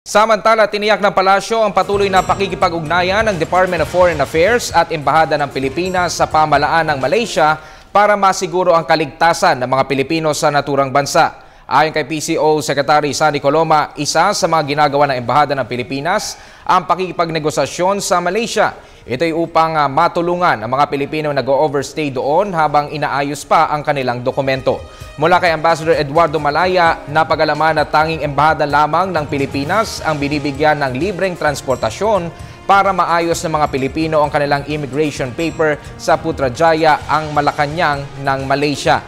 Samantala, tiniyak ng palasyo ang patuloy na pakikipag-ugnayan ng Department of Foreign Affairs at Embahada ng Pilipinas sa pamahalaan ng Malaysia para masiguro ang kaligtasan ng mga Pilipino sa naturang bansa. Ayon kay PCO Secretary Sandy Coloma, isa sa mga ginagawa ng Embahada ng Pilipinas ang pakikipagnegosasyon sa Malaysia. Ito ay upang matulungan ang mga Pilipino na nag-overstay doon habang inaayos pa ang kanilang dokumento. Mula kay Ambassador Eduardo Malaya, napag-alaman na tanging embahada lamang ng Pilipinas ang binibigyan ng libreng transportasyon para maayos ng mga Pilipino ang kanilang immigration paper sa Putrajaya, ang Malacanang ng Malaysia.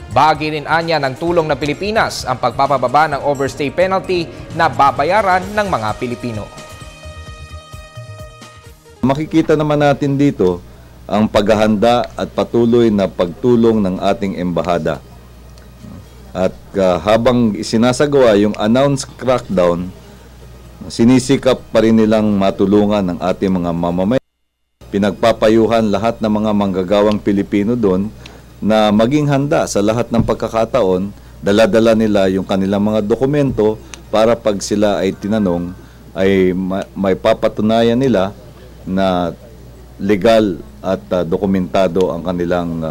Bahagi rin anya ng tulong ng Pilipinas ang pagpapababa ng overstay penalty na babayaran ng mga Pilipino. Makikita naman natin dito ang paghahanda at patuloy na pagtulong ng ating embahada. At habang isinasagawa yung announced crackdown, sinisikap pa rin nilang matulungan ng ating mga mamamayan. Pinagpapayuhan lahat ng mga manggagawang Pilipino doon na maging handa sa lahat ng pagkakataon, dala-dala nila yung kanilang mga dokumento para pag sila ay tinanong ay may papatunayan nila na legal at dokumentado ang kanilang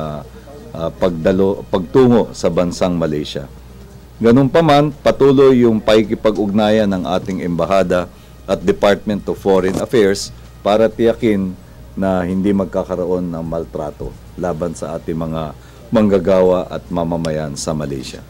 pagtungo sa bansang Malaysia. Ganun pa man, patuloy yung pakikipag-ugnayan ng ating embahada at Department of Foreign Affairs para tiyakin na hindi magkakaroon ng maltrato laban sa ating mga manggagawa at mamamayan sa Malaysia.